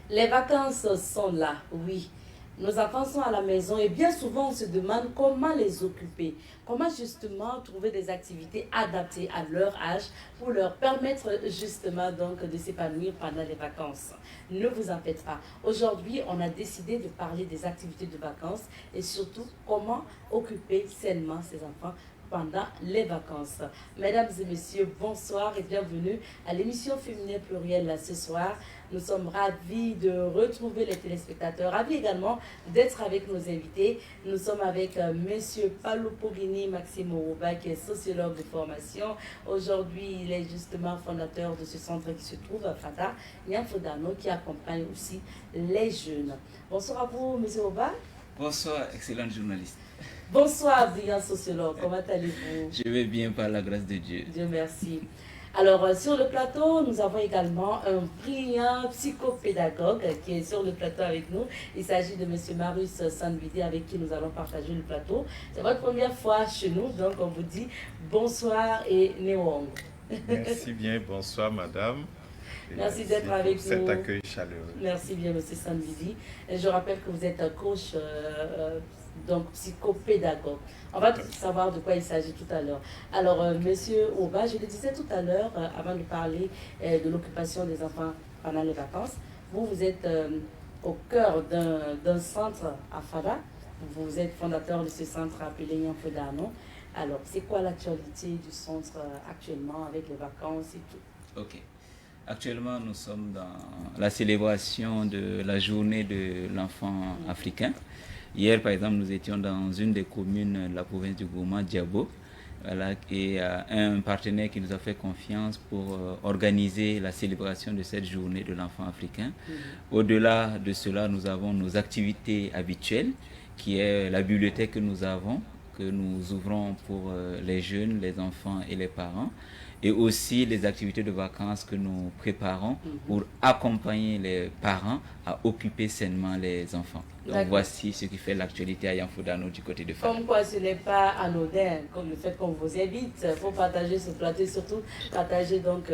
Les vacances sont là, oui. Nos enfants sont à la maison et bien souvent on se demande comment les occuper, comment justement trouver des activités adaptées à leur âge pour leur permettre justement donc de s'épanouir pendant les vacances. Ne vous en faites pas. Aujourd'hui, on a décidé de parler des activités de vacances et surtout comment occuper sainement ses enfants pendant les vacances. Mesdames et messieurs, bonsoir et bienvenue à l'émission Féminin Pluriel ce soir. Nous sommes ravis de retrouver les téléspectateurs, ravis également d'être avec nos invités. Nous sommes avec Monsieur Paulo Pogini Maximo Ouba, qui est sociologue de formation. Aujourd'hui, il est justement fondateur de ce centre qui se trouve à Fata, Niamfodano, qui accompagne aussi les jeunes. Bonsoir à vous, Monsieur Ouba. Bonsoir, excellente journaliste. Bonsoir, brillant sociologue. Comment allez-vous? Je vais bien par la grâce de Dieu. Dieu merci. Alors, sur le plateau, nous avons également un brillant psychopédagogue qui est sur le plateau avec nous. Il s'agit de M. Marius Sandvidi avec qui nous allons partager le plateau. C'est votre première fois chez nous, donc on vous dit bonsoir et Néong. Merci bien, bonsoir madame. Merci d'être avec nous. Cet accueil chaleureux. Merci bien, M. Sandvidi. Je rappelle que vous êtes un coach, donc psychopédagogue. On va savoir de quoi il s'agit tout à l'heure. Alors, Monsieur Ouba, je le disais tout à l'heure, avant de parler de l'occupation des enfants pendant les vacances, vous êtes au cœur d'un centre à Fada. Vous êtes fondateur de ce centre appelé Niamfodano. Alors, c'est quoi l'actualité du centre actuellement avec les vacances et tout? Ok. Actuellement, nous sommes dans la célébration de la journée de l'enfant africain. Hier, par exemple, nous étions dans une des communes de la province du Gourma, Diabo, voilà, et un partenaire qui nous a fait confiance pour organiser la célébration de cette journée de l'enfant africain. Au-delà de cela, nous avons nos activités habituelles, qui est la bibliothèque que nous avons, que nous ouvrons pour les jeunes, les enfants et les parents, et aussi les activités de vacances que nous préparons pour accompagner les parents à occuper sainement les enfants. Donc voici ce qui fait l'actualité à Niamfodano du côté de Fada. Comme quoi ce n'est pas anodin, comme le fait qu'on vous invite pour partager ce plateau et surtout partager donc,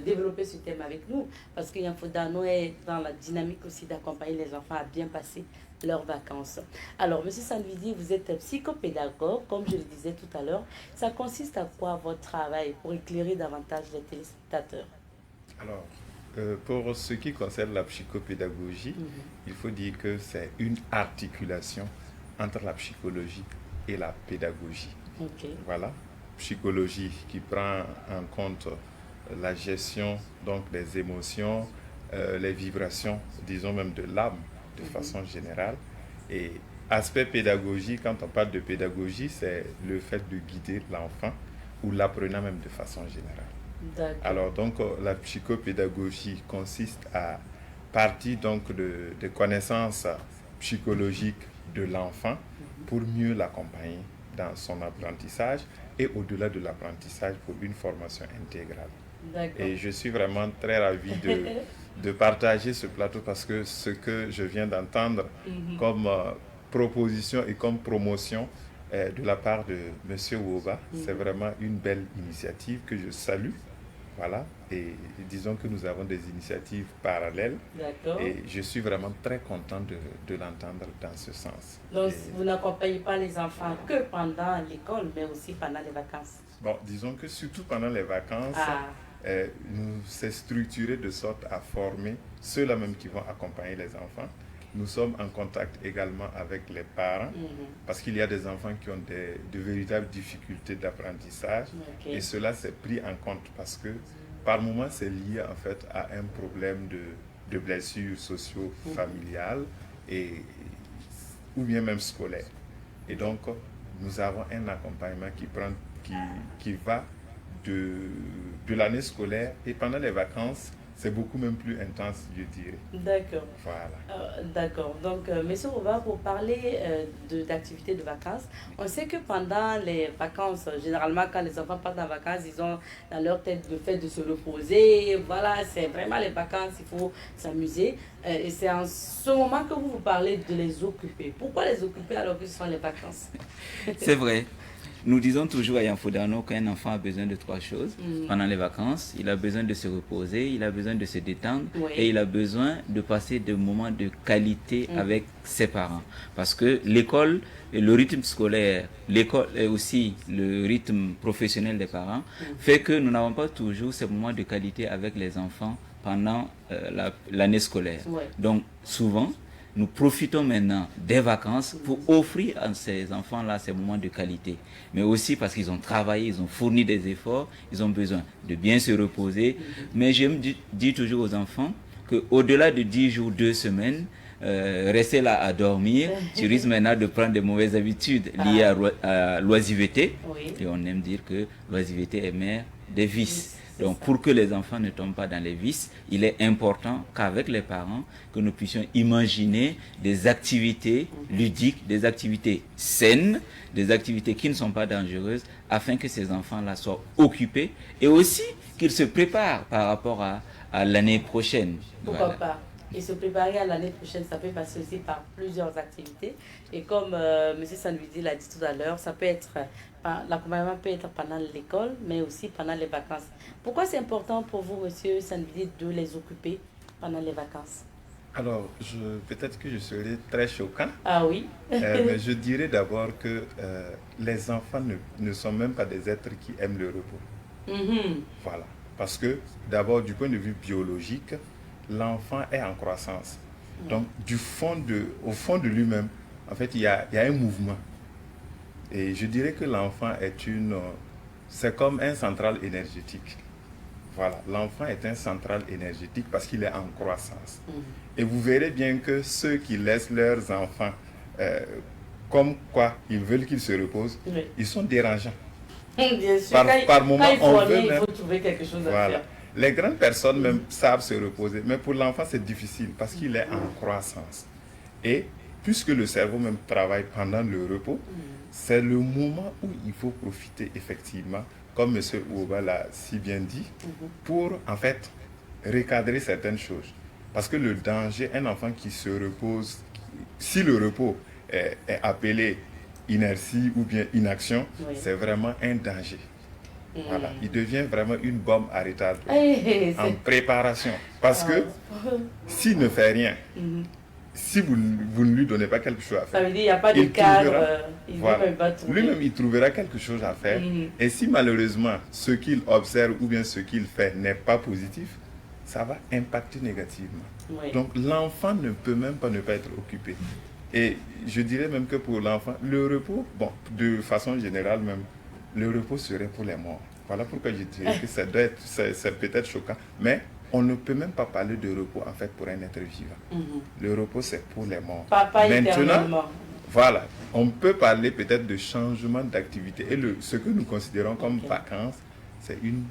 développer ce thème avec nous, parce que Niamfodano est dans la dynamique aussi d'accompagner les enfants à bien passer leurs vacances. Alors, M. Sandvidi, vous êtes psychopédagogue, comme je le disais tout à l'heure. Ça consiste à quoi votre travail pour éclairer davantage les téléspectateurs? Alors, pour ce qui concerne la psychopédagogie, il faut dire que c'est une articulation entre la psychologie et la pédagogie. Voilà, psychologie qui prend en compte la gestion donc, des émotions, les vibrations, disons même de l'âme, de façon générale. Et aspect pédagogique, quand on parle de pédagogie, c'est le fait de guider l'enfant ou l'apprenant même de façon générale. Alors donc la psychopédagogie consiste à partir donc de connaissances psychologiques de l'enfant pour mieux l'accompagner dans son apprentissage et au-delà de l'apprentissage pour une formation intégrale. Et je suis vraiment très ravi de partager ce plateau parce que ce que je viens d'entendre comme proposition et comme promotion de la part de M. Ouba, c'est vraiment une belle initiative que je salue. Voilà, et disons que nous avons des initiatives parallèles et je suis vraiment très content de l'entendre dans ce sens. Donc vous n'accompagnez pas les enfants que pendant l'école, mais aussi pendant les vacances? Bon, disons que surtout pendant les vacances, nous s'est structuré de sorte à former ceux-là même qui vont accompagner les enfants. Nous sommes en contact également avec les parents parce qu'il y a des enfants qui ont de véritables difficultés d'apprentissage et cela s'est pris en compte parce que par moment c'est lié en fait à un problème de blessures socio-familiales ou bien même scolaire. Et donc nous avons un accompagnement qui va de l'année scolaire et pendant les vacances. C'est beaucoup même plus intense, je dirais. D'accord. Voilà. D'accord. Donc, monsieur Ouba, pour parler d'activités de vacances, on sait que pendant les vacances, généralement, quand les enfants partent en vacances, ils ont dans leur tête le fait de se reposer. Voilà, c'est vraiment les vacances, il faut s'amuser. Et c'est en ce moment que vous parlez de les occuper. Pourquoi les occuper alors que ce sont les vacances? C'est vrai. nous disons toujours à Yamfodano qu'un enfant a besoin de 3 choses. Pendant les vacances, il a besoin de se reposer, il a besoin de se détendre et il a besoin de passer des moments de qualité avec ses parents. Parce que l'école, le rythme scolaire, l'école et aussi le rythme professionnel des parents fait que nous n'avons pas toujours ces moments de qualité avec les enfants pendant l'année scolaire. Donc souvent, nous profitons maintenant des vacances pour offrir à ces enfants-là ces moments de qualité. Mais aussi parce qu'ils ont travaillé, ils ont fourni des efforts, ils ont besoin de bien se reposer. Mais je me dis toujours aux enfants qu'au-delà de 10 jours, 2 semaines, rester là à dormir, tu risques maintenant de prendre de mauvaises habitudes liées à l'oisiveté. Et on aime dire que l'oisiveté est mère des vices. Donc, pour que les enfants ne tombent pas dans les vices, il est important qu'avec les parents, que nous puissions imaginer des activités ludiques, des activités saines, des activités qui ne sont pas dangereuses, afin que ces enfants-là soient occupés et aussi qu'ils se préparent par rapport à l'année prochaine. Pourquoi pas? Et se préparer à l'année prochaine, ça peut passer aussi par plusieurs activités. Et comme M. Sanvidi l'a dit tout à l'heure, ça peut être, l'accompagnement peut être pendant l'école, mais aussi pendant les vacances. Pourquoi c'est important pour vous, M. Sanvidi, de les occuper pendant les vacances? Alors, peut-être que je serai très choquant. Ah oui. Mais je dirais d'abord que les enfants ne sont même pas des êtres qui aiment le repos. Voilà. Parce que, d'abord, du point de vue biologique, l'enfant est en croissance. Donc, au fond de lui-même, en fait, il y a un mouvement. Et je dirais que l'enfant c'est comme un central énergétique. Voilà, l'enfant est un central énergétique parce qu'il est en croissance. Et vous verrez bien que ceux qui laissent leurs enfants, comme quoi ils veulent qu'ils se reposent, ils sont dérangeants. Bien sûr, par moment, il faut trouver quelque chose à faire. Les grandes personnes même savent se reposer, mais pour l'enfant c'est difficile parce qu'il est en croissance. Et puisque le cerveau même travaille pendant le repos, c'est le moment où il faut profiter effectivement, comme M. Ouba l'a si bien dit, pour en fait recadrer certaines choses. Parce que le danger, un enfant qui se repose, si le repos est appelé inertie ou bien inaction, c'est vraiment un danger. Voilà, il devient vraiment une bombe à retardement en préparation. Parce que s'il ne fait rien, si vous ne lui donnez pas quelque chose à faire, ça veut dire qu'il n'y a pas de cadre, lui-même il trouvera quelque chose à faire. Et si malheureusement ce qu'il observe ou bien ce qu'il fait n'est pas positif, ça va impacter négativement. Donc l'enfant ne peut même pas ne pas être occupé. Et je dirais même que pour l'enfant, le repos, bon, de façon générale même, le repos serait pour les morts. Voilà pourquoi je dirais que c'est peut-être choquant, mais on ne peut même pas parler de repos en fait pour un être vivant. Le repos c'est pour les morts. Maintenant, voilà, on peut parler peut-être de changement d'activité. Et ce que nous considérons comme vacances, c'est une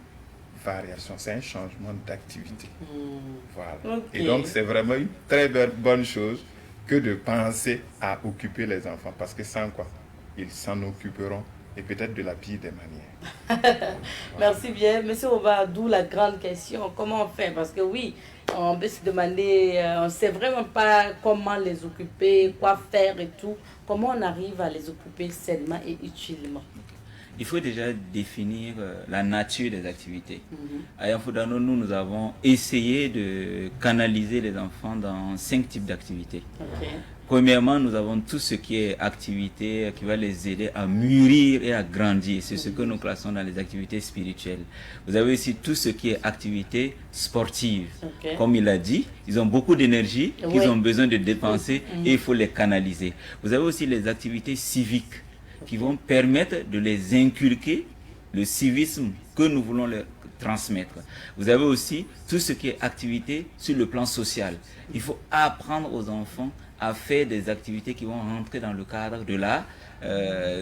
variation, c'est un changement d'activité. Voilà. Et donc c'est vraiment une très bonne chose que de penser à occuper les enfants, parce que sans quoi, ils s'en occuperont et peut-être de la pire des manières. Merci bien. Monsieur Oba, d'où la grande question, comment on fait? Parce que oui, on peut se demander, on ne sait vraiment pas comment les occuper, quoi faire et tout. Comment on arrive à les occuper sainement et utilement? Il faut déjà définir la nature des activités. À Yamfodano, nous avons essayé de canaliser les enfants dans 5 types d'activités. Premièrement, nous avons tout ce qui est activité qui va les aider à mûrir et à grandir. C'est ce que nous classons dans les activités spirituelles. Vous avez aussi tout ce qui est activité sportive. Comme il a dit, ils ont beaucoup d'énergie qu'ils ont besoin de dépenser et il faut les canaliser. Vous avez aussi les activités civiques qui vont permettre de les inculquer le civisme que nous voulons leur transmettre. Vous avez aussi tout ce qui est activité sur le plan social. Il faut apprendre aux enfants à faire des activités qui vont rentrer dans le cadre de la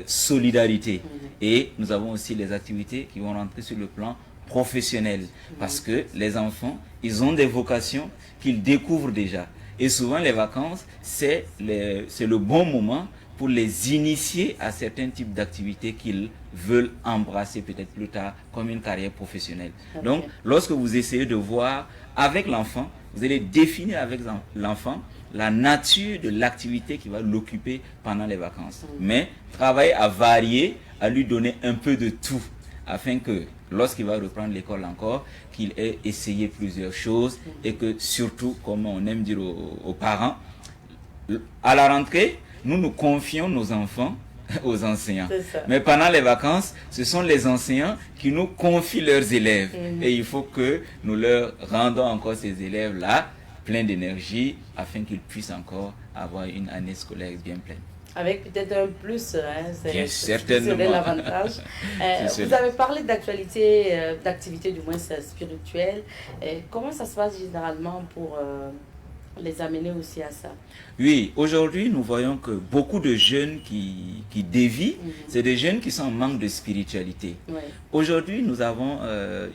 solidarité. Et nous avons aussi les activités qui vont rentrer sur le plan professionnel. Parce que les enfants, ils ont des vocations qu'ils découvrent déjà. Et souvent, les vacances, c'est le bon moment pour les initier à certains types d'activités qu'ils veulent embrasser peut-être plus tard comme une carrière professionnelle. Donc, lorsque vous essayez de voir avec l'enfant, vous allez définir avec l'enfant la nature de l'activité qui va l'occuper pendant les vacances. Mais travailler à varier, à lui donner un peu de tout, afin que lorsqu'il va reprendre l'école encore, qu'il ait essayé plusieurs choses et que surtout, comme on aime dire aux parents, à la rentrée, nous confions nos enfants aux enseignants. Mais pendant les vacances, ce sont les enseignants qui nous confient leurs élèves. Et il faut que nous leur rendons encore ces élèves-là pleins d'énergie afin qu'ils puissent encore avoir une année scolaire bien pleine. Avec peut-être un plus, bien certainement. C'est l'avantage. Vous avez parlé d'activité du moins spirituelle. Comment ça se passe généralement pour les amener aussi à ça? Oui, aujourd'hui, nous voyons que beaucoup de jeunes qui dévient, c'est des jeunes qui sont en manque de spiritualité. Aujourd'hui, nous avons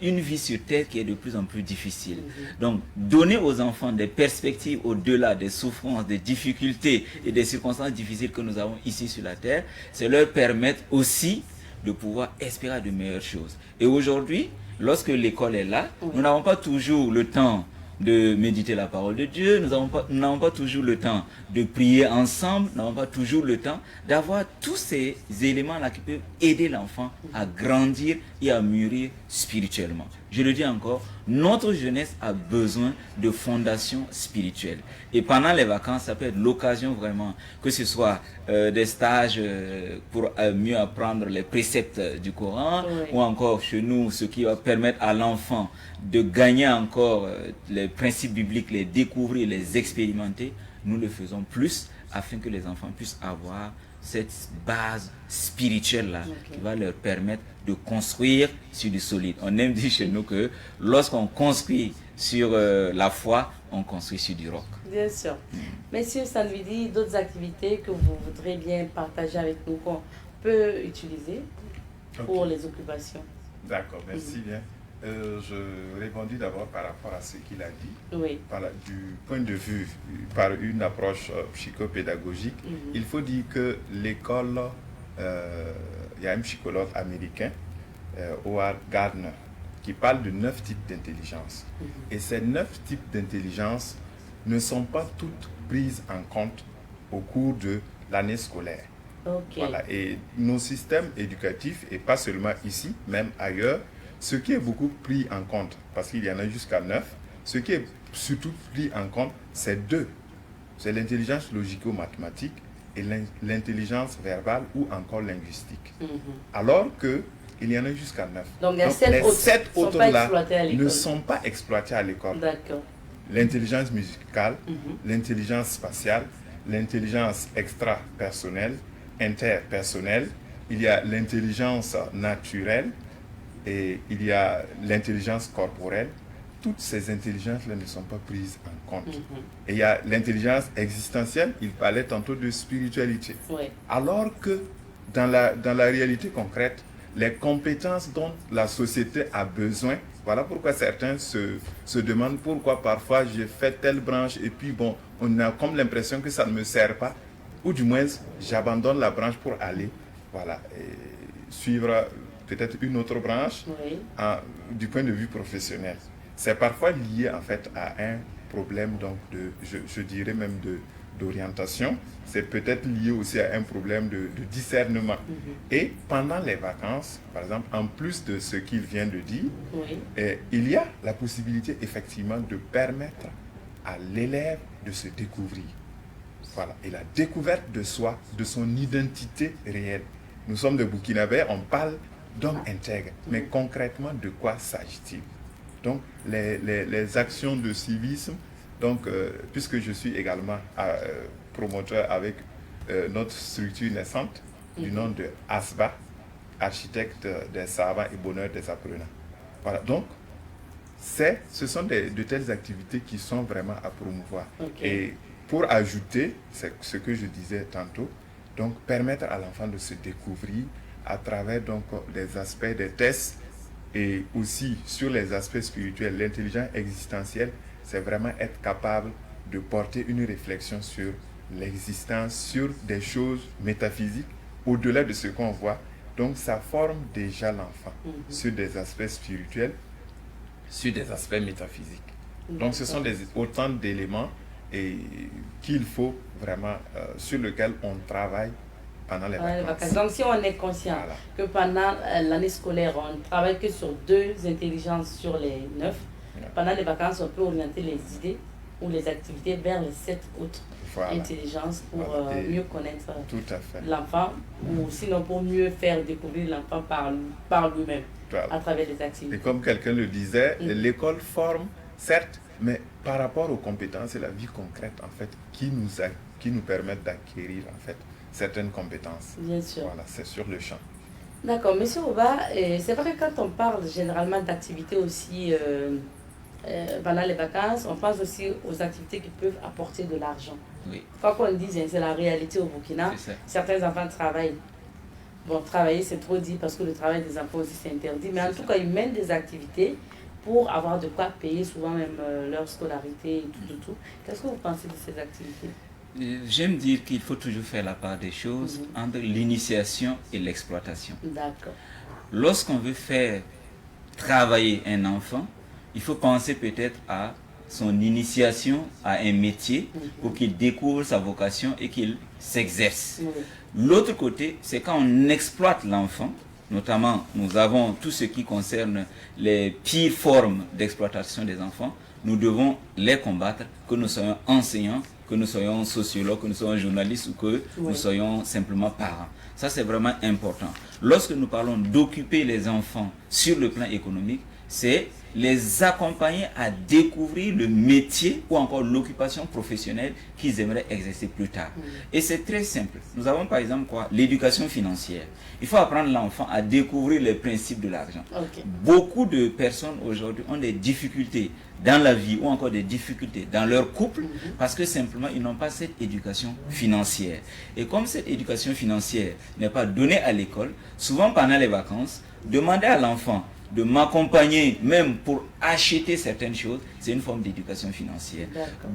une vie sur terre qui est de plus en plus difficile. Donc, donner aux enfants des perspectives au-delà des souffrances, des difficultés et des circonstances difficiles que nous avons ici sur la terre, c'est leur permettre aussi de pouvoir espérer de meilleures choses. Et aujourd'hui, lorsque l'école est là, nous n'avons pas toujours le temps de méditer la parole de Dieu, nous n'avons pas toujours le temps de prier ensemble, nous n'avons pas toujours le temps d'avoir tous ces éléments-là qui peuvent aider l'enfant à grandir et à mûrir spirituellement. Je le dis encore, notre jeunesse a besoin de fondations spirituelles. Et pendant les vacances, ça peut être l'occasion vraiment, que ce soit des stages pour mieux apprendre les préceptes du Coran, ou encore chez nous, ce qui va permettre à l'enfant de gagner encore les principes bibliques, les découvrir, les expérimenter. Nous le faisons plus afin que les enfants puissent avoir cette base spirituelle-là qui va leur permettre de construire sur du solide. On aime dire chez nous que lorsqu'on construit sur la foi, on construit sur du roc. Bien sûr. Monsieur Sanvidi, d'autres activités que vous voudrez bien partager avec nous qu'on peut utiliser pour les occupations? D'accord, merci bien. Je répondis d'abord par rapport à ce qu'il a dit. Du point de vue, par une approche psychopédagogique, il faut dire que l'école, il y a un psychologue américain, Howard Gardner, qui parle de 9 types d'intelligence. Et ces 9 types d'intelligence ne sont pas toutes prises en compte au cours de l'année scolaire. Voilà. Et nos systèmes éducatifs, et pas seulement ici, même ailleurs, ce qui est beaucoup pris en compte, parce qu'il y en a jusqu'à 9, ce qui est surtout pris en compte, c'est 2. C'est l'intelligence logico-mathématique et l'intelligence verbale ou encore linguistique. Alors qu'il y en a jusqu'à 9. Donc, les 7 autres-là ne sont pas exploités à l'école. L'intelligence musicale, l'intelligence spatiale, l'intelligence extra-personnelle, interpersonnelle, il y a l'intelligence naturelle, et il y a l'intelligence corporelle. Toutes ces intelligences-là ne sont pas prises en compte. Et il y a l'intelligence existentielle, il parlait tantôt de spiritualité. Alors que dans la réalité concrète, les compétences dont la société a besoin, voilà pourquoi certains se demandent pourquoi parfois j'ai fait telle branche et puis bon, on a comme l'impression que ça ne me sert pas, ou du moins j'abandonne la branche pour aller, voilà, et suivre peut-être une autre branche du point de vue professionnel. C'est parfois lié en fait à un problème donc je dirais même d'orientation. C'est peut-être lié aussi à un problème de discernement. Et pendant les vacances, par exemple, en plus de ce qu'il vient de dire, il y a la possibilité effectivement de permettre à l'élève de se découvrir. Voilà. Et la découverte de soi, de son identité réelle. Nous sommes des Burkinabés, on parle d'homme intègre. Mais concrètement, de quoi s'agit-il? Donc, les actions de civisme, donc, puisque je suis également promoteur avec notre structure naissante, du nom de ASBA, architecte des savants et bonheur des apprenants. Voilà, donc, ce sont de telles activités qui sont vraiment à promouvoir. Et pour ajouter ce que je disais tantôt, donc permettre à l'enfant de se découvrir à travers donc des aspects des tests et aussi sur les aspects spirituels, l'intelligence existentielle, c'est vraiment être capable de porter une réflexion sur l'existence, sur des choses métaphysiques, au-delà de ce qu'on voit. Donc ça forme déjà l'enfant sur des aspects spirituels, sur des aspects métaphysiques. Donc ce sont autant d'éléments qu'il faut vraiment, sur lesquels on travaille pendant les vacances. Donc si on est conscient que pendant l'année scolaire, on ne travaille que sur 2 intelligences sur les 9, pendant les vacances, on peut orienter les idées ou les activités vers les 7 autres intelligences pour mieux connaître l'enfant, ou sinon pour mieux faire découvrir l'enfant par lui-même à travers les activités. Et comme quelqu'un le disait, l'école forme, certes, mais par rapport aux compétences et la vie concrète, en fait, qui nous permettent d'acquérir, en fait, certaines compétences. Bien sûr. Voilà, c'est sur le champ. D'accord, Monsieur Oba, c'est vrai que quand on parle généralement d'activités aussi pendant les vacances, on pense aussi aux activités qui peuvent apporter de l'argent. Oui. Quoi qu'on dise, c'est la réalité au Burkina. Certains enfants travaillent. Bon, travailler, c'est trop dit parce que le travail des enfants aussi, c'est interdit. Mais en tout cas, ils mènent des activités pour avoir de quoi payer souvent même leur scolarité et tout. Qu'est-ce que vous pensez de ces activités? J'aime dire qu'il faut toujours faire la part des choses entre l'initiation et l'exploitation. D'accord. Lorsqu'on veut faire travailler un enfant, il faut penser peut-être à son initiation à un métier pour qu'il découvre sa vocation et qu'il s'exerce. L'autre côté, c'est quand on exploite l'enfant, notamment nous avons tout ce qui concerne les pires formes d'exploitation des enfants, nous devons les combattre, que nous soyons enseignants, que nous soyons sociologues, que nous soyons journalistes ou que nous soyons simplement parents. Ça, c'est vraiment important. Lorsque nous parlons d'occuper les enfants sur le plan économique, c'est les accompagner à découvrir le métier ou encore l'occupation professionnelle qu'ils aimeraient exercer plus tard. Et c'est très simple. Nous avons par exemple l'éducation financière. Il faut apprendre l'enfant à découvrir les principes de l'argent. Beaucoup de personnes aujourd'hui ont des difficultés dans la vie ou encore des difficultés dans leur couple parce que simplement ils n'ont pas cette éducation financière. Et comme cette éducation financière n'est pas donnée à l'école, souvent pendant les vacances, demander à l'enfant de m'accompagner même pour acheter certaines choses, c'est une forme d'éducation financière.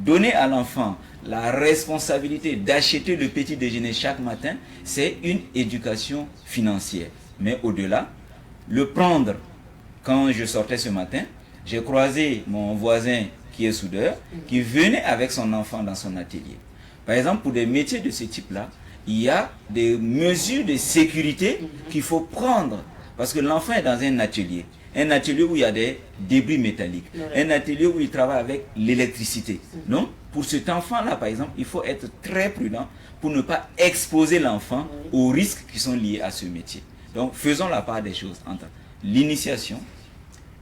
Donner à l'enfant la responsabilité d'acheter le petit déjeuner chaque matin, c'est une éducation financière. Mais au-delà, le prendre, quand je sortais ce matin, j'ai croisé mon voisin qui est soudeur, qui venait avec son enfant dans son atelier. Par exemple, pour des métiers de ce type-là, il y a des mesures de sécurité qu'il faut prendre. Parce que l'enfant est dans un atelier où il y a des débris métalliques, un atelier où il travaille avec l'électricité. Donc, pour cet enfant-là, par exemple, il faut être très prudent pour ne pas exposer l'enfant aux risques qui sont liés à ce métier. Donc, faisons la part des choses entre l'initiation,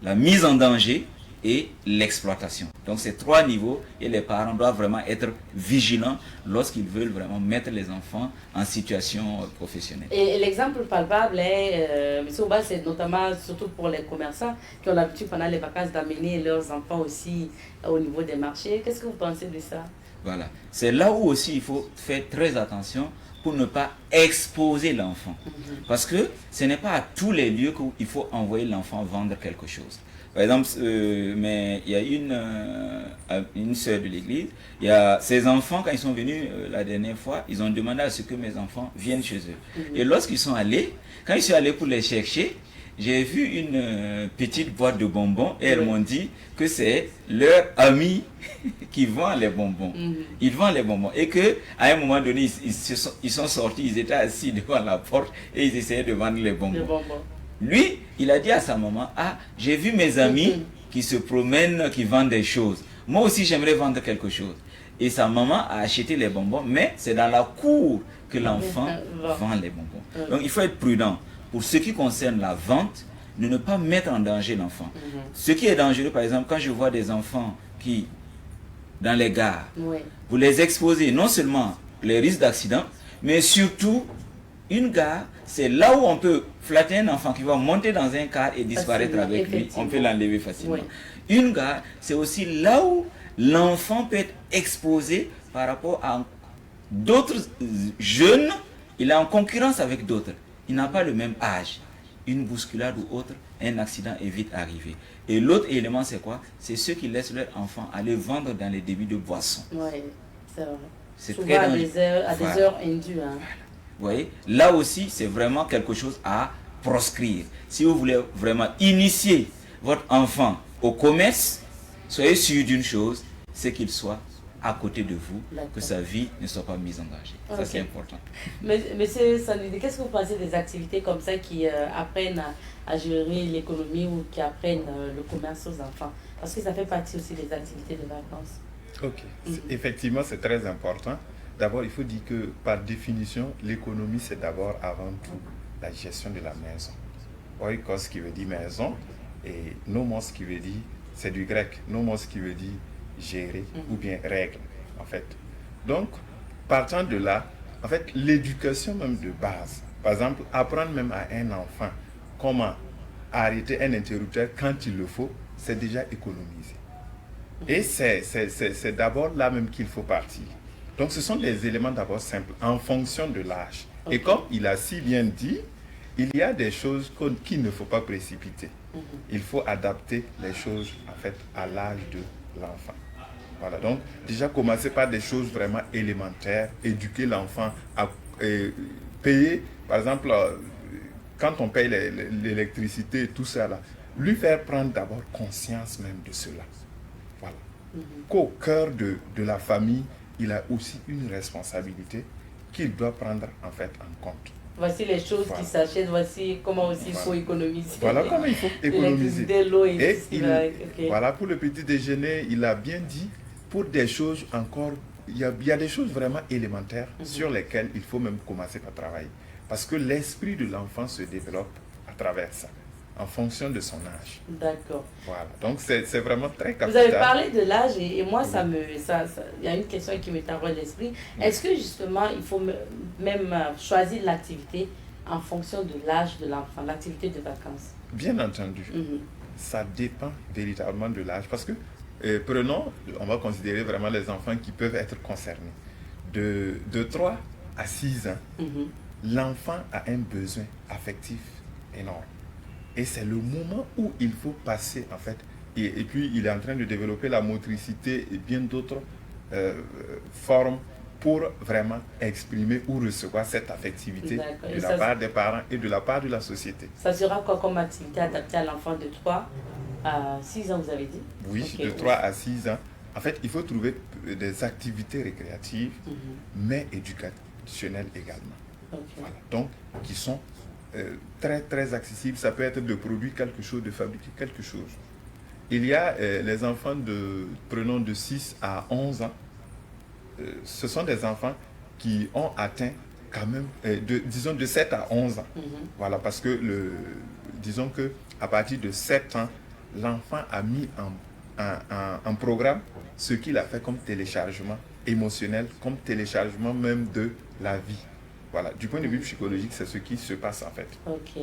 la mise en danger et l'exploitation. Donc ces 3 niveaux et les parents doivent vraiment être vigilants lorsqu'ils veulent vraiment mettre les enfants en situation professionnelle. Et l'exemple palpable, M. Oba, c'est notamment surtout pour les commerçants qui ont l'habitude pendant les vacances d'amener leurs enfants aussi au niveau des marchés. Qu'est-ce que vous pensez de ça? Voilà, c'est là où aussi il faut faire très attention pour ne pas exposer l'enfant. Parce que ce n'est pas à tous les lieux qu'il faut envoyer l'enfant vendre quelque chose. Par exemple, mais il y a une sœur de l'église, il y a ses enfants, quand ils sont venus la dernière fois, ils ont demandé à ce que mes enfants viennent chez eux. Et lorsqu'ils sont allés, quand je suis allé pour les chercher, j'ai vu une petite boîte de bonbons et elles m'ont dit que c'est leur ami qui vend les bonbons. Ils vendent les bonbons. Et qu'à un moment donné, ils sont sortis, ils étaient assis devant la porte et ils essayaient de vendre les bonbons. Lui, il a dit à sa maman, ah, j'ai vu mes amis qui se promènent, qui vendent des choses. Moi aussi, j'aimerais vendre quelque chose. Et sa maman a acheté les bonbons, mais c'est dans la cour que l'enfant vend les bonbons. Donc, il faut être prudent. Pour ce qui concerne la vente, de ne pas mettre en danger l'enfant. Ce qui est dangereux, par exemple, quand je vois des enfants qui, dans les gares, vous les exposez non seulement les risques d'accident, mais surtout, une gare, c'est là où on peut flatter un enfant qui va monter dans un car et disparaître avec lui. On peut l'enlever facilement. Une gare, c'est aussi là où l'enfant peut être exposé par rapport à d'autres jeunes. Il est en concurrence avec d'autres. Il n'a pas le même âge. Une bousculade ou autre, un accident est vite arrivé. Et l'autre élément, c'est quoi? C'est ceux qui laissent leurs enfants aller vendre dans les débits de boissons. Oui, c'est vrai. C'est souvent très à des heures indues. Hein. Vous voyez, là aussi, c'est vraiment quelque chose à proscrire. Si vous voulez vraiment initier votre enfant au commerce, soyez sûr d'une chose, c'est qu'il soit à côté de vous, D'accord. que sa vie ne soit pas mise en danger. Ça, Ok. c'est important. Mais, monsieur Sanidi, qu'est-ce que vous pensez des activités comme ça qui apprennent à gérer l'économie ou qui apprennent le commerce aux enfants? Parce que ça fait partie aussi des activités de vacances. Ok, effectivement, c'est très important. D'abord, il faut dire que par définition, l'économie, c'est d'abord avant tout la gestion de la maison. Oikos qui veut dire maison et nomos qui veut dire, c'est du grec, nomos qui veut dire gérer ou bien règle, en fait. Donc, partant de là, en fait, l'éducation même de base, par exemple, apprendre même à un enfant comment arrêter un interrupteur quand il le faut, c'est déjà économiser. Et c'est d'abord là même qu'il faut partir. Donc ce sont des éléments d'abord simples, en fonction de l'âge. Et comme il a si bien dit, il y a des choses qu'il ne faut pas précipiter. Il faut adapter les choses en fait à l'âge de l'enfant. Voilà, donc déjà commencer par des choses vraiment élémentaires, éduquer l'enfant à payer, par exemple, quand on paye l'électricité et tout ça là, lui faire prendre d'abord conscience même de cela. Voilà. Qu'au cœur de la famille, il a aussi une responsabilité qu'il doit prendre en fait en compte. Voici les choses qui s'achètent, voici comment aussi il faut économiser. Voilà comment il faut économiser. L'eau et voilà, pour le petit déjeuner, il a bien dit, pour des choses encore, il y a des choses vraiment élémentaires sur lesquelles il faut même commencer par travailler. Parce que l'esprit de l'enfant se développe à travers ça, en fonction de son âge. D'accord. Voilà, donc c'est vraiment très capital. Vous avez parlé de l'âge et moi, il y a une question qui me taraude l'esprit. Est-ce que justement, il faut même choisir l'activité en fonction de l'âge de l'enfant, l'activité de vacances? Bien entendu, ça dépend véritablement de l'âge. Parce que, prenons, on va considérer vraiment les enfants qui peuvent être concernés. De 3 à 6 ans, l'enfant a un besoin affectif énorme. Et c'est le moment où il faut passer, en fait. Et puis, il est en train de développer la motricité et bien d'autres formes pour vraiment exprimer ou recevoir cette affectivité de la part des parents et de la part de la société. Ça sera quoi comme activité adaptée à l'enfant de 3 à 6 ans, vous avez dit? Oui, de 3 à 6 ans. En fait, il faut trouver des activités récréatives, mais éducationnelles également. Voilà. Donc, qui sont très très accessible. Ça peut être de produire quelque chose, de fabriquer quelque chose. Il y a les enfants prenons de 6 à 11 ans. Ce sont des enfants qui ont atteint quand même, disons de 7 à 11 ans. Voilà, parce que disons que à partir de 7 ans, l'enfant a mis en programme ce qu'il a fait comme téléchargement émotionnel, comme téléchargement même de la vie. Voilà, du point de vue psychologique, c'est ce qui se passe en fait.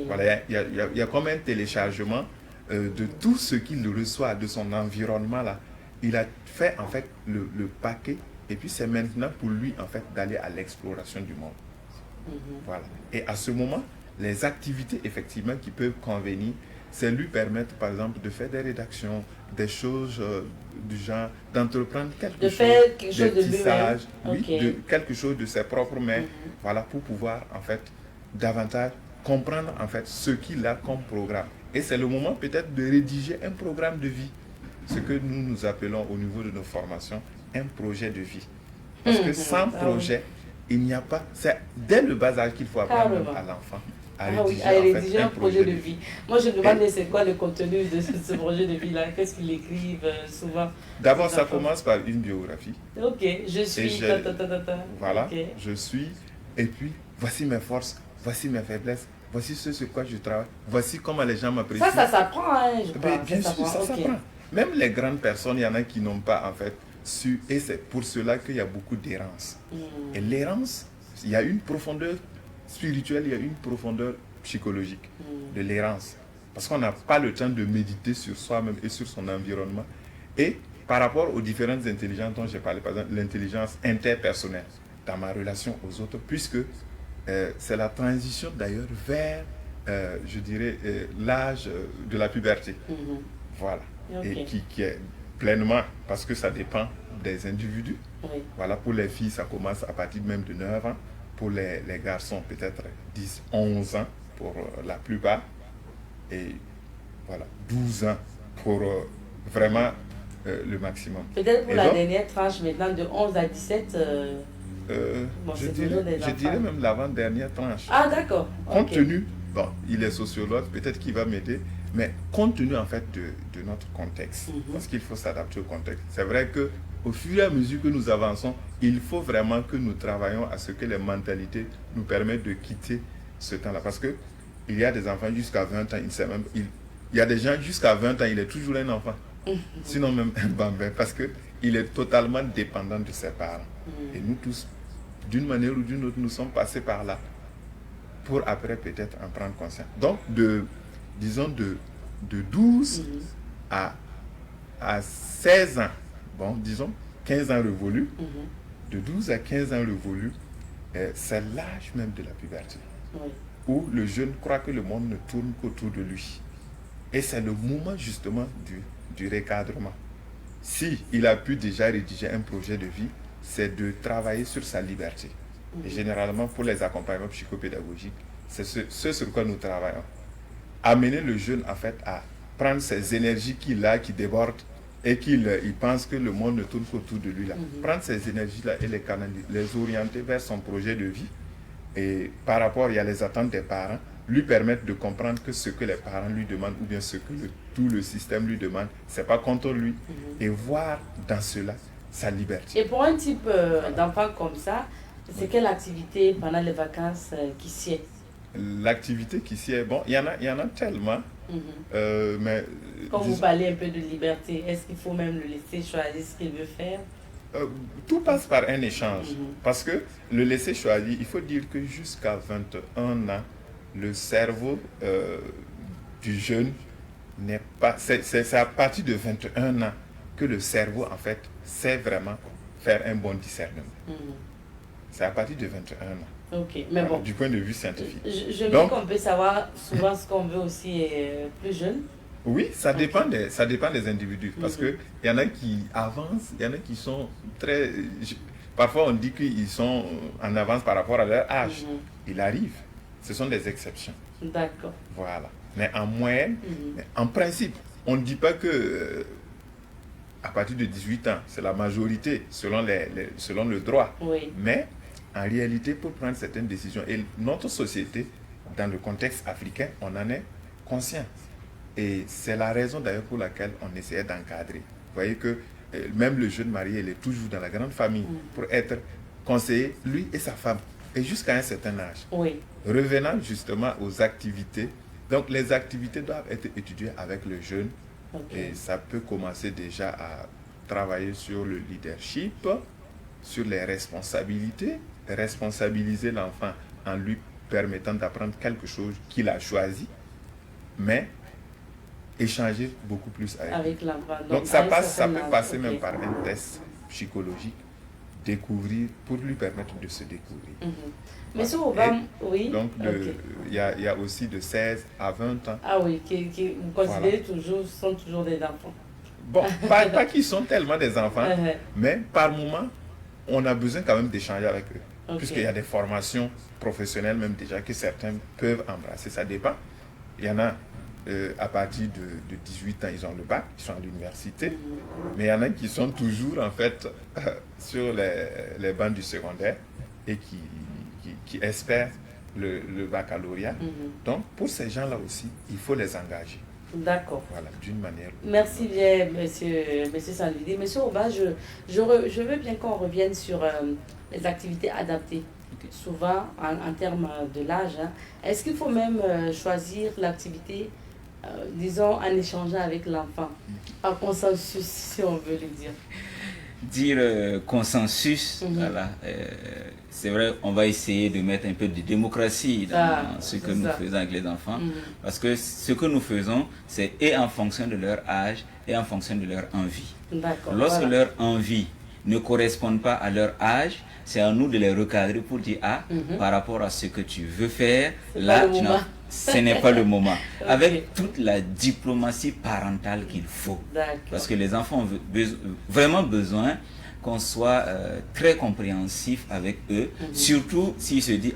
Voilà, il y a comme un téléchargement de tout ce qu'il reçoit de son environnement là. Il a fait en fait le paquet et puis c'est maintenant pour lui en fait d'aller à l'exploration du monde. Voilà. Et à ce moment, les activités effectivement qui peuvent convenir, c'est lui permettre par exemple de faire des rédactions, des choses du genre, d'entreprendre quelque chose, des tissages, oui, quelque chose de ses propres mains, voilà, pour pouvoir en fait davantage comprendre en fait ce qu'il a comme programme. Et c'est le moment peut-être de rédiger un programme de vie, ce que nous appelons au niveau de nos formations un projet de vie. Parce que sans projet, il n'y a pas, c'est dès le bas âge qu'il faut apprendre à l'enfant à rédiger un projet de vie. Moi, je me demande c'est quoi le contenu de ce projet de vie-là. Qu'est-ce qu'ils écrivent souvent? D'abord, ça commence par une biographie. Ok, je suis. Voilà, je suis. Et puis, voici mes forces, voici mes faiblesses, voici ce sur quoi je travaille, voici comment les gens m'apprécient. Ça s'apprend, hein, je crois. Bien sûr, ça s'apprend. Même les grandes personnes, il y en a qui n'ont pas en fait su. Et c'est pour cela qu'il y a beaucoup d'errance. Et l'errance, il y a une profondeur spirituelle, il y a une profondeur psychologique de l'errance. Parce qu'on n'a pas le temps de méditer sur soi-même et sur son environnement. Et par rapport aux différentes intelligences dont j'ai parlé, par exemple l'intelligence interpersonnelle dans ma relation aux autres, puisque c'est la transition d'ailleurs vers, je dirais, l'âge de la puberté. Voilà. Et qui est pleinement, parce que ça dépend des individus. Voilà, pour les filles, ça commence à partir même de 9 ans. Pour les garçons, peut-être 10, 11 ans pour la plupart. Et voilà, 12 ans pour vraiment le maximum. Peut-être pour la dernière tranche maintenant de 11 à 17. Bon, je dirais même l'avant-dernière tranche. Ah d'accord. Compte tenu, bon, il est sociologue, peut-être qu'il va m'aider, mais compte tenu en fait de notre contexte, parce qu'il faut s'adapter au contexte. C'est vrai que au fur et à mesure que nous avançons, il faut vraiment que nous travaillions à ce que les mentalités nous permettent de quitter ce temps-là. Parce que il y a des enfants jusqu'à 20 ans, il y a des gens jusqu'à 20 ans, il est toujours un enfant. Sinon même un bambin, parce qu'il est totalement dépendant de ses parents. Et nous tous, d'une manière ou d'une autre, nous sommes passés par là pour après peut-être en prendre conscience. Donc, disons de 12 à 16 ans, bon, disons 15 ans révolus, de 12 à 15 ans révolus, c'est l'âge même de la puberté, où le jeune croit que le monde ne tourne qu'autour de lui. Et c'est le moment justement du recadrement. Si il a pu déjà rédiger un projet de vie, c'est de travailler sur sa liberté. Et généralement, pour les accompagnements psychopédagogiques, c'est ce sur quoi nous travaillons. Amener le jeune, en fait, à prendre ces énergies qu'il a, qui débordent, et qu'il pense que le monde ne tourne qu'autour de lui. Là. Prendre ces énergies-là et les canaliser, les orienter vers son projet de vie. Et par rapport, il y a les attentes des parents, lui permettre de comprendre que ce que les parents lui demandent, ou bien ce que tout le système lui demande, ce n'est pas contre lui. Et voir dans cela sa liberté. Et pour un type d'enfant comme ça, c'est quelle activité pendant les vacances qui sied? L'activité qui sied, bon, il y en a tellement. Mais quand vous parlez un peu de liberté, est-ce qu'il faut même le laisser choisir ce qu'il veut faire? Tout passe par un échange. Parce que le laisser choisir, il faut dire que jusqu'à 21 ans, le cerveau du jeune n'est pas... C'est à partir de 21 ans que le cerveau, en fait, sait vraiment faire un bon discernement. C'est à partir de 21 ans. Ok, mais bon. Du point de vue scientifique. Je me dis qu'on peut savoir souvent ce qu'on veut aussi plus jeune. Oui, ça dépend des individus. Parce qu'il y en a qui avancent, il y en a qui sont très... Parfois, on dit qu'ils sont en avance par rapport à leur âge. Il arrive. Ce sont des exceptions. D'accord. Voilà. Mais en moyenne, en principe, on ne dit pas que à partir de 18 ans, c'est la majorité selon le droit. Oui. Mais en réalité, pour prendre certaines décisions, et notre société, dans le contexte africain, on en est conscient. Et c'est la raison d'ailleurs pour laquelle on essayait d'encadrer. Vous voyez que même le jeune marié, il est toujours dans la grande famille pour être conseillé, lui et sa femme, et jusqu'à un certain âge. Oui. Revenant justement aux activités, donc les activités doivent être étudiées avec le jeune. Et ça peut commencer déjà à travailler sur le leadership, sur les responsabilités, responsabiliser l'enfant en lui permettant d'apprendre quelque chose qu'il a choisi, mais échanger beaucoup plus avec l'enfant. Donc ça peut passer même par un test psychologique, découvrir, pour lui permettre de se découvrir. Monsieur Obama, oui. Donc il y a aussi de 16 à 20 ans. Ah oui, qui vous considérez sont toujours des enfants. Bon, pas qu'ils sont tellement des enfants, mais par moment, on a besoin quand même d'échanger avec eux. Puisqu'il y a des formations professionnelles même déjà que certains peuvent embrasser. Ça dépend. Il y en a à partir de 18 ans, ils ont le bac, ils sont à l'université. Mais il y en a qui sont toujours en fait sur les bancs du secondaire et qui espèrent le baccalauréat. Donc pour ces gens-là aussi, il faut les engager. D'accord. Voilà, d'une manière. Merci bien, monsieur Sanlidi. Monsieur Oba, je veux bien qu'on revienne sur les activités adaptées. Souvent, en termes de l'âge, est-ce qu'il faut même choisir l'activité, disons, en échangeant avec l'enfant, par consensus, si on veut le dire? Dire consensus, voilà, c'est vrai, on va essayer de mettre un peu de démocratie dans ce que nous faisons avec les enfants, parce que ce que nous faisons, c'est et en fonction de leur âge et en fonction de leur envie. Lorsque leur envie ne correspond pas à leur âge, c'est à nous de les recadrer pour dire, par rapport à ce que tu veux faire, là, ce n'est pas le moment. Avec toute la diplomatie parentale qu'il faut. Parce que les enfants ont vraiment besoin qu'on soit très compréhensif avec eux, surtout s'ils se disent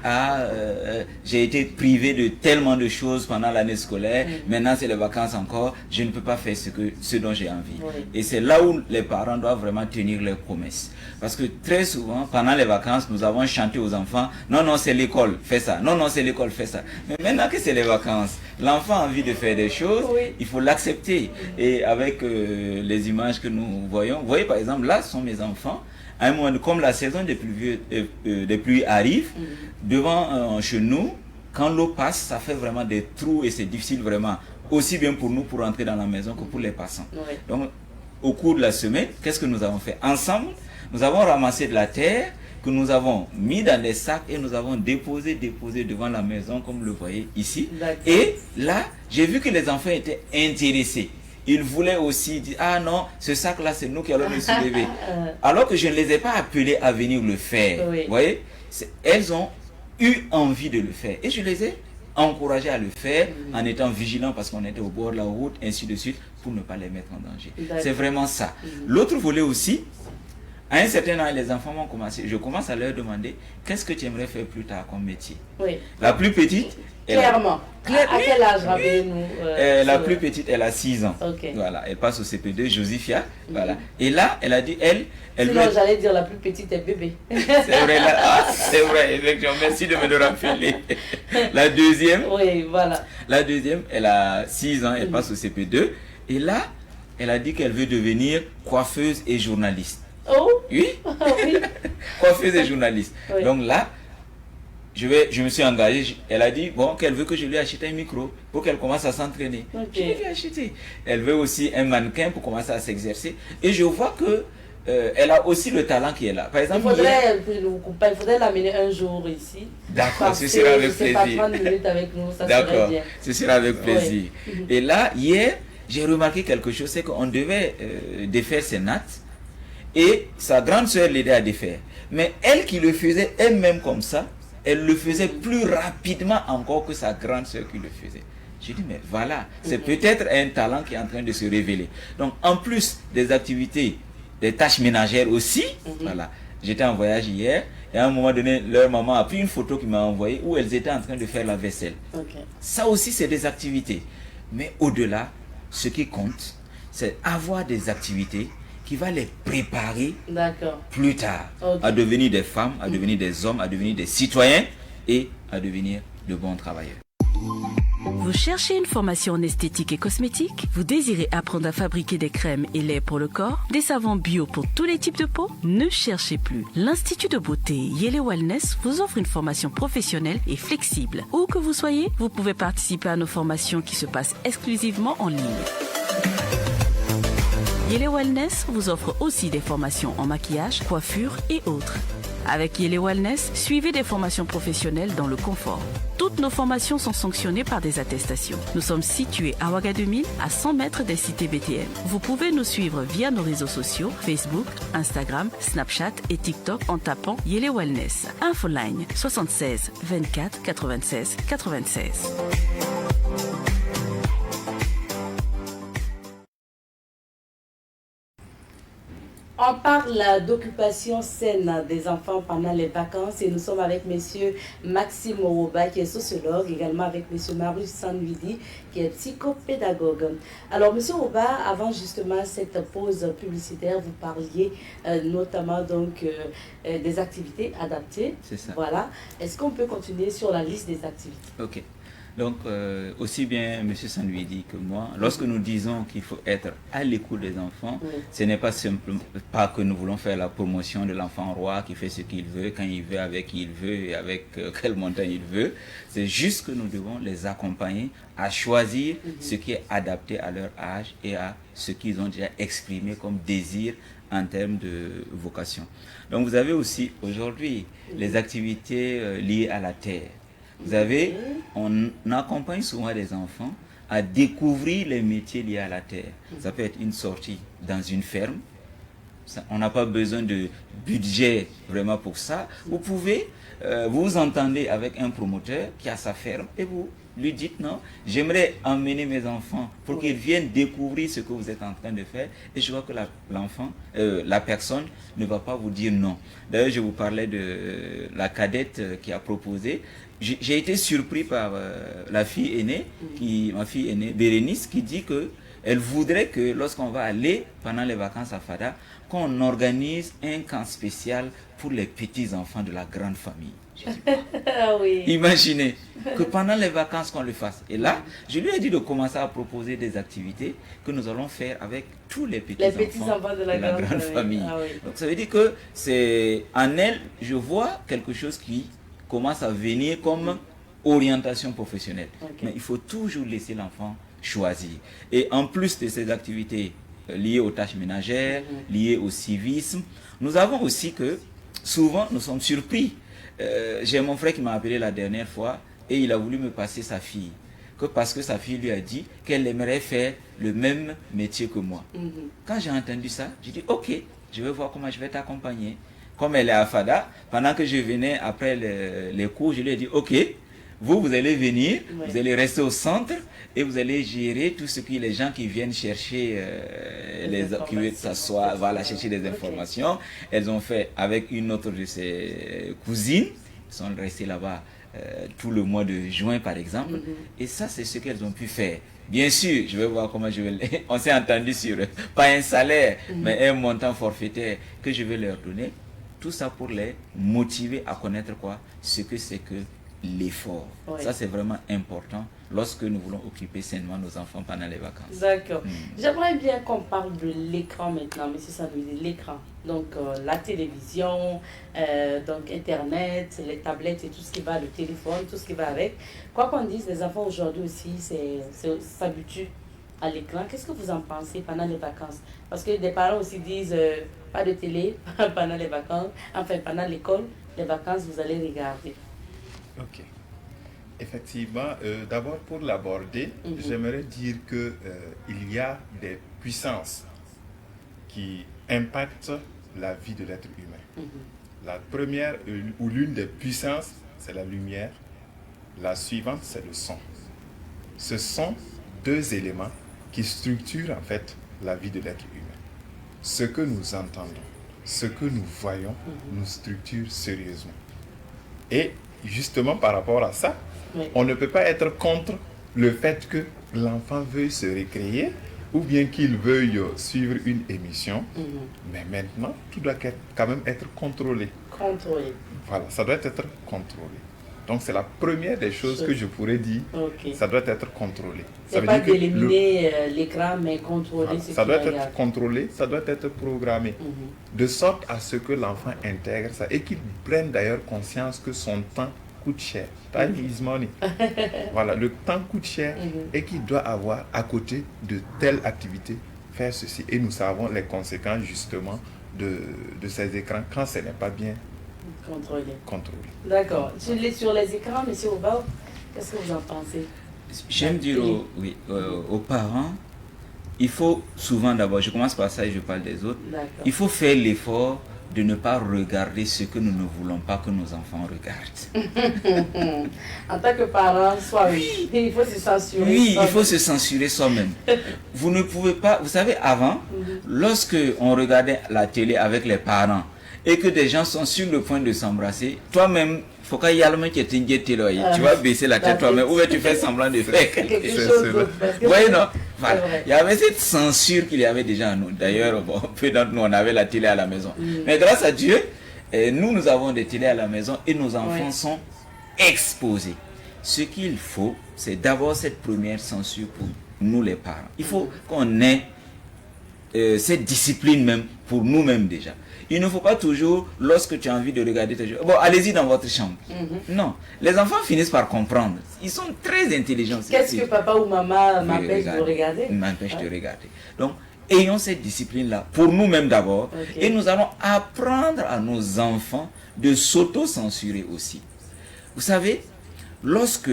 j'ai été privé de tellement de choses pendant l'année scolaire, maintenant c'est les vacances encore, je ne peux pas faire ce dont j'ai envie. Et c'est là où les parents doivent vraiment tenir leurs promesses. Parce que très souvent, pendant les vacances, nous avons chanté aux enfants, non, c'est l'école, fais ça, non, c'est l'école, fais ça. Mais maintenant que c'est les vacances, l'enfant a envie de faire des choses, il faut l'accepter. Et avec les images que nous voyons, vous voyez par exemple, là sont mes enfants, à un moment, comme la saison des pluies arrive, devant chez nous, quand l'eau passe, ça fait vraiment des trous et c'est difficile vraiment, aussi bien pour nous pour entrer dans la maison que pour les passants. Donc, au cours de la semaine, qu'est-ce que nous avons fait? Ensemble, nous avons ramassé de la terre que nous avons mis dans des sacs et nous avons déposé devant la maison, comme vous le voyez ici. Et là, j'ai vu que les enfants étaient intéressés. Ils voulaient aussi dire, ah non, ce sac-là, c'est nous qui allons le soulever. Alors que je ne les ai pas appelés à venir le faire. Vous voyez, elles ont eu envie de le faire. Et je les ai encouragés à le faire en étant vigilants parce qu'on était au bord de la route, ainsi de suite, pour ne pas les mettre en danger. C'est vraiment ça. L'autre volet aussi, à un certain âge, les enfants vont commencer. Je commence à leur demander, qu'est-ce que tu aimerais faire plus tard comme métier? La plus petite... Clairement. À quel âge, rappelez-nous la plus petite, elle a 6 ans. Voilà, elle passe au CP2, Joséphia. Voilà. Et là, elle a dit, elle sinon, j'allais dire la plus petite est bébé. C'est vrai, c'est vrai, effectivement. Merci de me le rappeler. La deuxième, la deuxième, elle a 6 ans, elle passe au CP2. Et là, elle a dit qu'elle veut devenir coiffeuse et journaliste. Oh oui. Coiffeuse et journaliste. Donc là, je me suis engagé. Elle a dit qu'elle veut que je lui achète un micro pour qu'elle commence à s'entraîner. Je lui ai acheté. Elle veut aussi un mannequin pour commencer à s'exercer. Et je vois que elle a aussi le talent qui est là. Par exemple, il faudrait l'amener un jour ici. D'accord, ce sera avec plaisir. Pas 30 minutes avec nous, ça serait bien. Ce sera avec plaisir. Et là, hier, j'ai remarqué quelque chose, c'est qu'on devait défaire ses nattes. Et sa grande sœur l'aidait à défaire. Mais elle qui le faisait elle-même comme ça, elle le faisait plus rapidement encore que sa grande sœur qui le faisait. Je dis, mais voilà, c'est peut-être un talent qui est en train de se révéler. Donc, en plus des activités, des tâches ménagères aussi, voilà. J'étais en voyage hier, et à un moment donné, leur maman a pris une photo qu'il m'a envoyée où elles étaient en train de faire la vaisselle. Ça aussi, c'est des activités. Mais au-delà, ce qui compte, c'est avoir des activités qui va les préparer plus tard à devenir des femmes, à devenir des hommes, à devenir des citoyens et à devenir de bons travailleurs. Vous cherchez une formation en esthétique et cosmétique? Vous désirez apprendre à fabriquer des crèmes et laits pour le corps? Des savons bio pour tous les types de peau? Ne cherchez plus. L'Institut de beauté Yele Wellness vous offre une formation professionnelle et flexible. Où que vous soyez, vous pouvez participer à nos formations qui se passent exclusivement en ligne. Yele Wellness vous offre aussi des formations en maquillage, coiffure et autres. Avec Yele Wellness, suivez des formations professionnelles dans le confort. Toutes nos formations sont sanctionnées par des attestations. Nous sommes situés à Ouaga 2000, à 100 mètres des cités BTM. Vous pouvez nous suivre via nos réseaux sociaux, Facebook, Instagram, Snapchat et TikTok en tapant Yele Wellness. Infoline 76 24 96 96. On parle d'occupation saine des enfants pendant les vacances et nous sommes avec monsieur Maxime Oroba qui est sociologue, également avec monsieur Marius Sanvidi qui est psychopédagogue. Alors monsieur Oroba, avant justement cette pause publicitaire, vous parliez notamment donc des activités adaptées. C'est ça. Voilà. Est-ce qu'on peut continuer sur la liste des activités? Ok. Donc, aussi bien M. Sanvidi que moi, lorsque nous disons qu'il faut être à l'écoute des enfants, ce n'est pas simplement pas que nous voulons faire la promotion de l'enfant roi qui fait ce qu'il veut, quand il veut, avec qui il veut et avec quel montant il veut. C'est juste que nous devons les accompagner à choisir ce qui est adapté à leur âge et à ce qu'ils ont déjà exprimé comme désir en termes de vocation. Donc, vous avez aussi aujourd'hui les activités liées à la terre. Vous savez, on accompagne souvent les enfants à découvrir les métiers liés à la terre. Ça peut être une sortie dans une ferme. On n'a pas besoin de budget vraiment pour ça. Vous pouvez, vous entendez avec un promoteur qui a sa ferme et vous lui dites non, j'aimerais emmener mes enfants pour qu'ils viennent découvrir ce que vous êtes en train de faire. Et je vois que la personne ne va pas vous dire non. D'ailleurs, je vous parlais de la cadette qui a proposé. J'ai été surpris par la fille aînée, ma fille aînée, Bérénice, qui dit que elle voudrait que lorsqu'on va aller pendant les vacances à Fada, qu'on organise un camp spécial pour les petits-enfants de la grande famille. Oui. Imaginez que pendant les vacances qu'on le fasse. Et là, je lui ai dit de commencer à proposer des activités que nous allons faire avec tous les petits-enfants de la grande famille. Ah, oui. Donc ça veut dire que c'est en elle, je vois quelque chose qui commence à venir comme orientation professionnelle. Mais il faut toujours laisser l'enfant choisir. Et en plus de ces activités liées aux tâches ménagères, liées au civisme, nous avons aussi que souvent nous sommes surpris. J'ai mon frère qui m'a appelé la dernière fois et il a voulu me passer sa fille. Parce que sa fille lui a dit qu'elle aimerait faire le même métier que moi. Quand j'ai entendu ça, j'ai dit ok, je vais voir comment je vais t'accompagner. Comme elle est à Fada, pendant que je venais après les cours, je lui ai dit ok, vous allez venir, vous allez rester au centre et vous allez gérer tout ce qui les gens qui viennent chercher, qui veulent s'asseoir, voilà, chercher des informations. Elles ont fait avec une autre de ses cousines, ils sont restés là-bas tout le mois de juin par exemple. Et ça, c'est ce qu'elles ont pu faire. Bien sûr, je vais voir comment je vais on s'est entendu sur, pas un salaire, mais un montant forfaitaire que je vais leur donner. Tout ça pour les motiver à connaître quoi? Ce que c'est que l'effort. Ça, c'est vraiment important lorsque nous voulons occuper sainement nos enfants pendant les vacances. D'accord. J'aimerais bien qu'on parle de l'écran maintenant, mais c'est ça, de l'écran. Donc, la télévision, donc Internet, les tablettes et tout ce qui va, le téléphone, tout ce qui va avec. Quoi qu'on dise, les enfants aujourd'hui aussi s'habituent à l'écran. Qu'est-ce que vous en pensez pendant les vacances? Parce que des parents aussi disent pas de télé pendant les vacances, enfin pendant l'école, les vacances, vous allez regarder. Ok. Effectivement, d'abord pour l'aborder, j'aimerais dire que il y a des puissances qui impactent la vie de l'être humain. La première ou l'une des puissances, c'est la lumière. La suivante, c'est le son. Ce sont deux éléments qui structurent en fait la vie de l'être humain. Ce que nous entendons, ce que nous voyons, nous structure sérieusement. Et justement par rapport à ça, on ne peut pas être contre le fait que l'enfant veuille se récréer ou bien qu'il veuille suivre une émission. Mais maintenant, tout doit quand même être contrôlé. Voilà, ça doit être contrôlé. Donc c'est la première des choses que je pourrais dire. Ça doit être contrôlé. C'est pas d'éliminer l'écran, mais contrôler voilà, ce ça doit être regarde. contrôlé, ça doit être programmé. De sorte à ce que l'enfant intègre ça et qu'il prenne d'ailleurs conscience que son temps coûte cher. Time is money. Voilà, le temps coûte cher et qu'il doit avoir à côté de telle activité, faire ceci. Et nous savons les conséquences justement de ces écrans quand ce n'est pas bien contrôlé. D'accord. Sur les écrans, M. Obao, qu'est-ce que vous en pensez? J'aime dire aux parents, il faut souvent d'abord, je commence par ça et je parle des autres, il faut faire l'effort de ne pas regarder ce que nous ne voulons pas que nos enfants regardent. En tant que parent, il faut se censurer. Oui, il faut se censurer soi-même. Vous ne pouvez pas, vous savez, avant, lorsque on regardait la télé avec les parents et que des gens sont sur le point de s'embrasser, toi-même, faut qu'il y ait le mec qui est tu vas baisser la tête toi-même ou tu fais semblant de faire quelque chose. Vous voyez, non? Voilà. Il y avait cette censure qu'il y avait déjà en nous. D'ailleurs, bon, peu d'entre nous, on avait la télé à la maison. Mais grâce à Dieu, nous avons des télés à la maison et nos enfants sont exposés. Ce qu'il faut, c'est d'abord cette première censure pour nous les parents. Il faut qu'on ait cette discipline même pour nous-mêmes déjà. Il ne faut pas toujours, lorsque tu as envie de regarder tes jeux, bon, allez-y dans votre chambre. Non, les enfants finissent par comprendre. Ils sont très intelligents. Qu'est-ce que papa ou maman m'empêche de regarder? M'empêche de regarder. Donc, ayons cette discipline-là pour nous-mêmes d'abord. Et nous allons apprendre à nos enfants de s'auto-censurer aussi. Vous savez, lorsque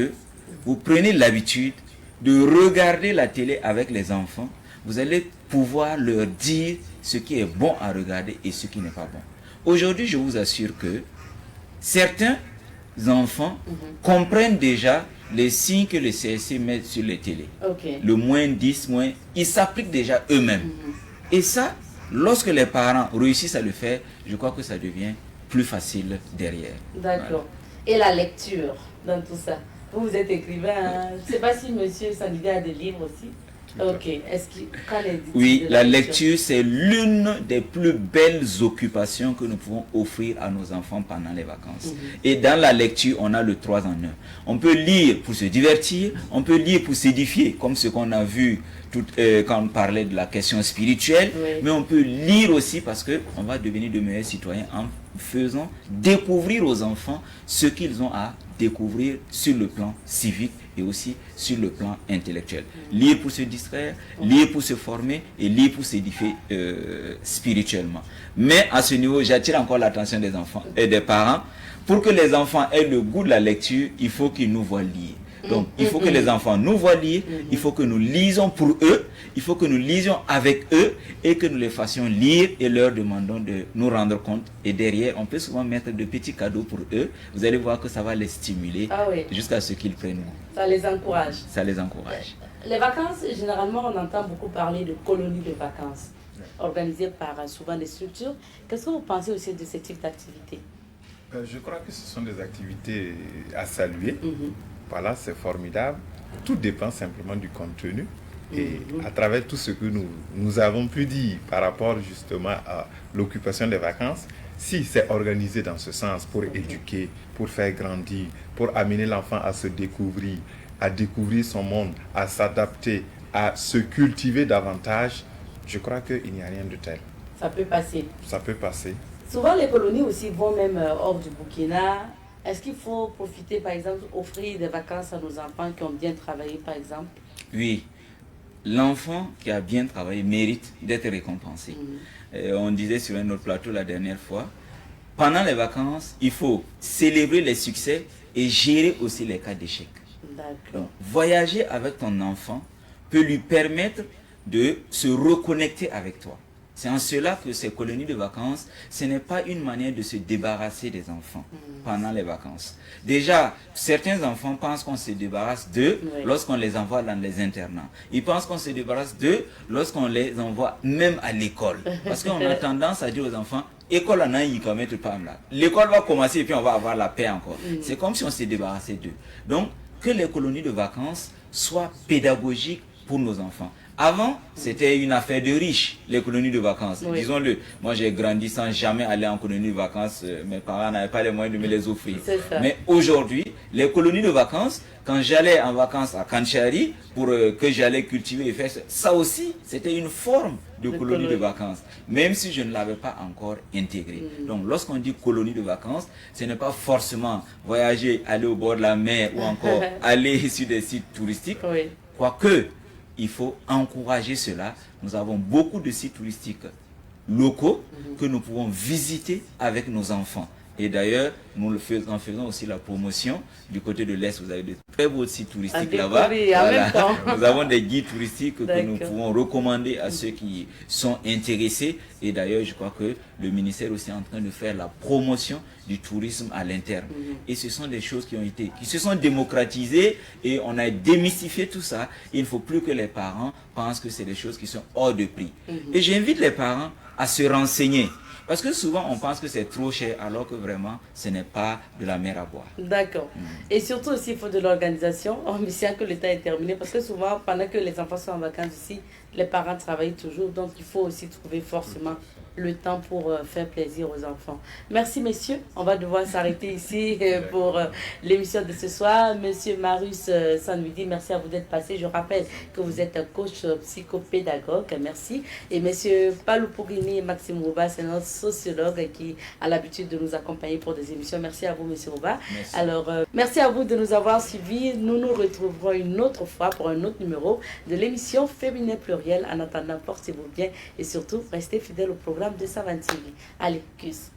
vous prenez l'habitude de regarder la télé avec les enfants, vous allez pouvoir leur dire ce qui est bon à regarder et ce qui n'est pas bon. Aujourd'hui, je vous assure que certains enfants comprennent déjà les signes que le CSC met sur les télés, le moins 10, ils s'appliquent déjà eux-mêmes. Et ça, lorsque les parents réussissent à le faire, je crois que ça devient plus facile derrière. D'accord. Voilà. Et la lecture dans tout ça? Vous êtes écrivain, hein? Je ne sais pas si monsieur Sanidé a des livres aussi. Ok. Est-ce qu'il Oui, la lecture, c'est l'une des plus belles occupations que nous pouvons offrir à nos enfants pendant les vacances. Et dans la lecture, on a le 3 en 1. On peut lire pour se divertir, on peut lire pour s'édifier, comme ce qu'on a vu quand on parlait de la question spirituelle, mais on peut lire aussi parce qu'on va devenir de meilleurs citoyens en faisant découvrir aux enfants ce qu'ils ont à découvrir sur le plan civique et aussi sur le plan intellectuel. Lire pour se distraire, lire pour se former et lire pour s'édifier spirituellement. Mais à ce niveau, j'attire encore l'attention des enfants et des parents. Pour que les enfants aient le goût de la lecture, il faut qu'ils nous voient lire. Donc, il faut que les enfants nous voient lire, il faut que nous lisons pour eux, il faut que nous lisions avec eux et que nous les fassions lire et leur demandons de nous rendre compte. Et derrière, on peut souvent mettre de petits cadeaux pour eux. Vous allez voir que ça va les stimuler jusqu'à ce qu'ils prennent goût. Ça les encourage. Ça les encourage. Les vacances, généralement, on entend beaucoup parler de colonies de vacances organisées par souvent des structures. Qu'est-ce que vous pensez aussi de ce type d'activité? Je crois que ce sont des activités à saluer. Voilà, c'est formidable. Tout dépend simplement du contenu. Et à travers tout ce que nous avons pu dire par rapport justement à l'occupation des vacances, si c'est organisé dans ce sens pour éduquer, pour faire grandir, pour amener l'enfant à se découvrir, à découvrir son monde, à s'adapter, à se cultiver davantage, je crois qu'il n'y a rien de tel. Ça peut passer. Ça peut passer. Souvent les colonies aussi vont même hors du Burkina. Est-ce qu'il faut profiter, par exemple, offrir des vacances à nos enfants qui ont bien travaillé, par exemple? Oui. L'enfant qui a bien travaillé mérite d'être récompensé. On disait sur un autre plateau la dernière fois, pendant les vacances, il faut célébrer les succès et gérer aussi les cas d'échec. Donc, voyager avec ton enfant peut lui permettre de se reconnecter avec toi. C'est en cela que ces colonies de vacances, ce n'est pas une manière de se débarrasser des enfants pendant les vacances. Déjà, certains enfants pensent qu'on se débarrasse d'eux lorsqu'on les envoie dans les internats. Ils pensent qu'on se débarrasse d'eux lorsqu'on les envoie même à l'école. Parce qu'on a tendance à dire aux enfants, école en a eu quand même pas là. L'école va commencer et puis on va avoir la paix encore. C'est comme si on s'est débarrassé d'eux. Donc, que les colonies de vacances soient pédagogiques pour nos enfants. Avant, c'était une affaire de riches, les colonies de vacances. Disons-le, moi j'ai grandi sans jamais aller en colonie de vacances. Mes parents n'avaient pas les moyens de me les offrir. Mais aujourd'hui, les colonies de vacances, quand j'allais en vacances à Kanchari, pour que j'allais cultiver et faire ça aussi, c'était une forme de colonie de vacances, même si je ne l'avais pas encore intégré. Donc lorsqu'on dit colonie de vacances, ce n'est pas forcément voyager, aller au bord de la mer ou encore aller sur des sites touristiques, quoique il faut encourager cela. Nous avons beaucoup de sites touristiques locaux que nous pouvons visiter avec nos enfants. Et d'ailleurs, nous le faisons, en faisant aussi la promotion du côté de l'Est. Vous avez de très beaux sites touristiques là-bas. Voilà. Nous avons des guides touristiques que nous pouvons recommander à ceux qui sont intéressés. Et d'ailleurs, je crois que le ministère est aussi en train de faire la promotion du tourisme à l'interne. Et ce sont des choses qui se sont démocratisées et on a démystifié tout ça. Il ne faut plus que les parents pensent que c'est des choses qui sont hors de prix. Et j'invite les parents à se renseigner. Parce que souvent, on pense que c'est trop cher, alors que vraiment, ce n'est pas de la mer à boire. D'accord. Et surtout aussi, il faut de l'organisation. On me sent que le temps est terminé. Parce que souvent, pendant que les enfants sont en vacances ici, les parents travaillent toujours. Donc, il faut aussi trouver forcément le temps pour faire plaisir aux enfants. Merci, messieurs. On va devoir s'arrêter ici pour l'émission de ce soir. Monsieur Marius Sanwidi, merci à vous d'être passé. Je rappelle que vous êtes un coach psychopédagogue. Merci. Et monsieur Paloupourini et Maxime Rouba, c'est notre sociologue qui a l'habitude de nous accompagner pour des émissions. Merci à vous, monsieur Rouba. Merci. Alors, merci à vous de nous avoir suivis. Nous nous retrouverons une autre fois pour un autre numéro de l'émission Féminin Pluriel. En attendant, portez-vous bien et surtout, restez fidèles au programme de Savane TV. Allez, cuisse.